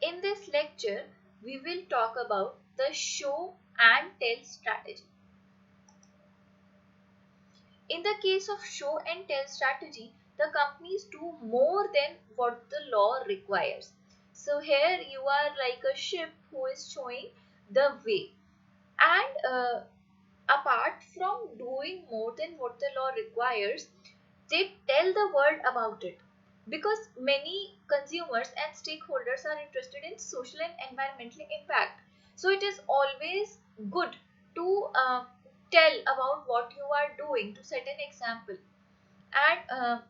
In this lecture, we will talk about the show and tell strategy. In the case of show and tell strategy, the companies do more than what the law requires. So here you are like a ship who is showing the way. And apart from doing more than what the law requires, they tell the world about it, because many consumers and stakeholders are interested in social and environmental impact. So it is always good to tell about what you are doing, to set an example. And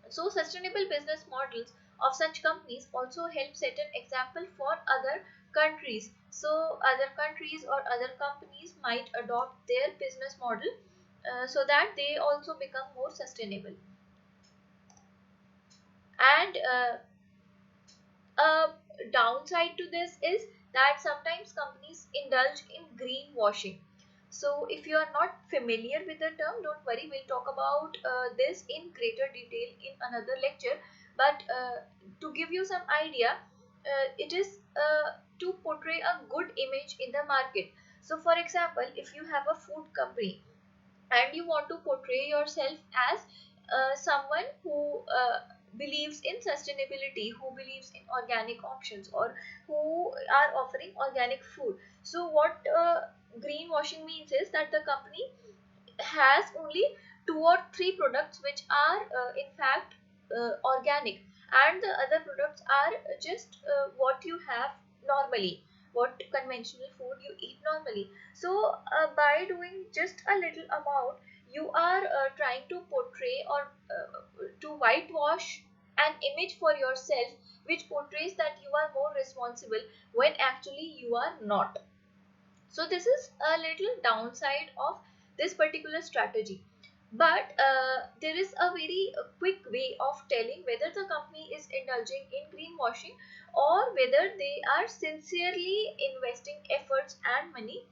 so sustainable business models of such companies also help set an example for other countries. So other countries or other companies might adopt their business model so that they also become more sustainable. And a downside to this is that sometimes companies indulge in greenwashing. So if you are not familiar with the term, don't worry, we'll talk about this in greater detail in another lecture. But to give you some idea, it is to portray a good image in the market. So for example, if you have a food company and you want to portray yourself as someone who believes in sustainability, who believes in organic options, or who are offering organic food. So what greenwashing means is that the company has only 2 or 3 products which are in fact organic, and the other products are just what you have normally, what conventional food you eat normally. So by doing just a little amount, you are trying to portray or to whitewash an image for yourself which portrays that you are more responsible when actually you are not. So this is a little downside of this particular strategy. But there is a very quick way of telling whether the company is indulging in greenwashing or whether they are sincerely investing efforts and money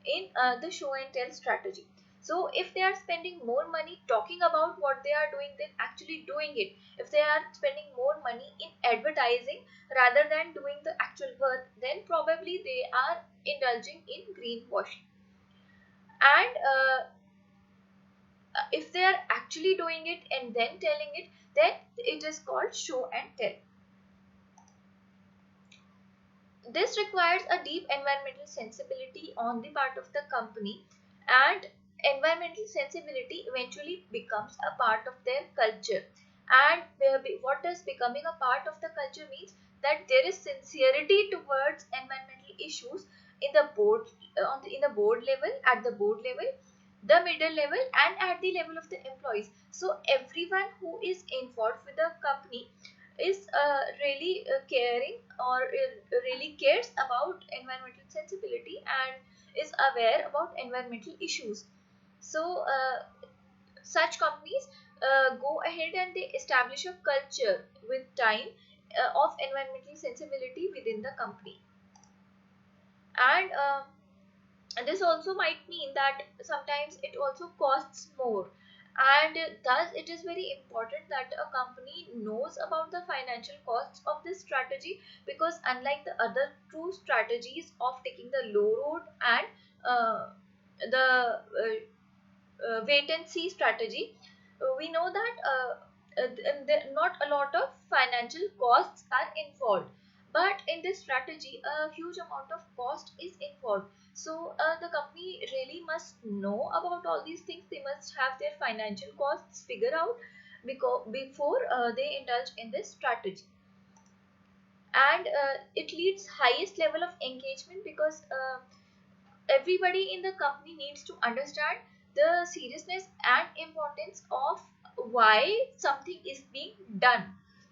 in the show and tell strategy. So if they are spending more money talking about what they are doing than actually doing it, if they are spending more money in advertising rather than doing the actual work, then probably they are indulging in greenwashing. And if they are actually doing it and then telling it, then it is called show and tell. This requires a deep environmental sensibility on the part of the company, and environmental sensibility eventually becomes a part of their culture. And what does becoming a part of the culture means? That there is sincerity towards environmental issues in the board, in the board level, at the board level, the middle level, and at the level of the employees. So everyone who is involved with the company is really caring, or really cares about environmental sensibility and is aware about environmental issues. So such companies go ahead and they establish a culture with time of environmental sensibility within the company. And this also might mean that sometimes it also costs more, and thus it is very important that a company knows about the financial costs of this strategy, because unlike the other two strategies of taking the low road and the wait and see strategy, we know that not a lot of financial costs are involved, but in this strategy a huge amount of cost is involved. So the company really must know about all these things. They must have their financial costs figured out before they indulge in this strategy. And it leads highest level of engagement, because everybody in the company needs to understand the seriousness and importance of why something is being done.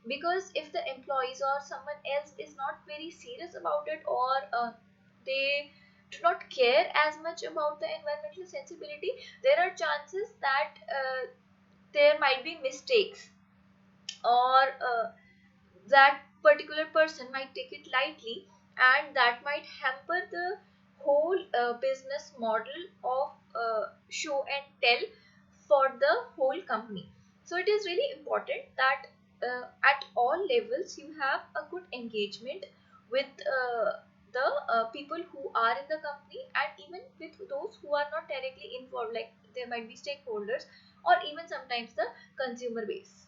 Because if the employees or someone else is not very serious about it, or they do not care as much about the environmental sensibility, there are chances that there might be mistakes, or that particular person might take it lightly, and that might hamper the whole business model of show and tell for the whole company. So it is really important that at all levels you have a good engagement with the people who are in the company, and even with those who are not directly involved, like there might be stakeholders or even sometimes the consumer base.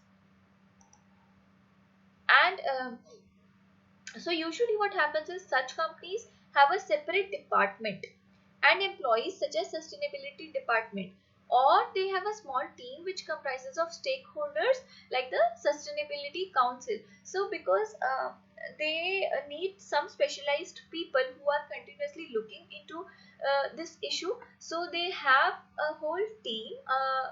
And so usually what happens is such companies have a separate department and employees such as sustainability department, or they have a small team which comprises of stakeholders like the sustainability council. So because they need some specialized people who are continuously looking into this issue, so they have a whole team,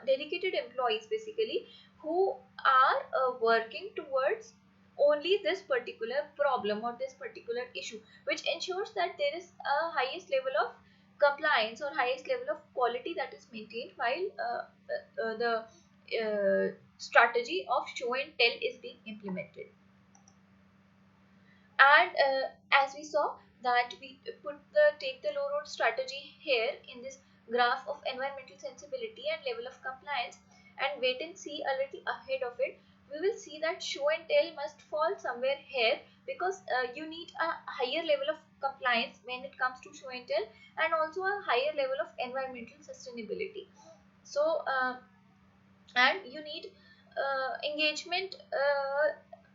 dedicated employees basically, who are working towards only this particular problem or this particular issue, which ensures that there is a highest level of compliance or highest level of quality that is maintained while the strategy of show and tell is being implemented. And as we saw that we put the take the low road strategy here in this graph of environmental sensibility and level of compliance, and wait and see a little ahead of it, we will see that show and tell must fall somewhere here, because you need a higher level of compliance when it comes to show and tell, and also a higher level of environmental sustainability. So and you need engagement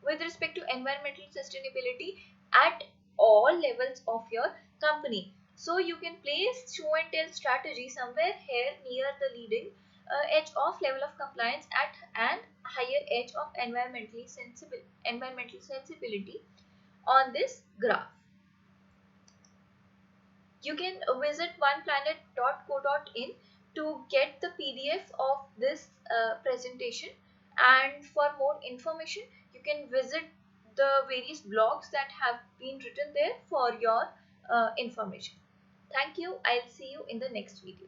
with respect to environmental sustainability at all levels of your company. So you can place show and tell strategy somewhere here near the leading edge of level of compliance at and higher edge of environmental sensibility on this graph. You can visit oneplanet.co.in to get the PDF of this presentation, and for more information you can visit the various blogs that have been written there for your information. Thank you. I'll see you in the next video.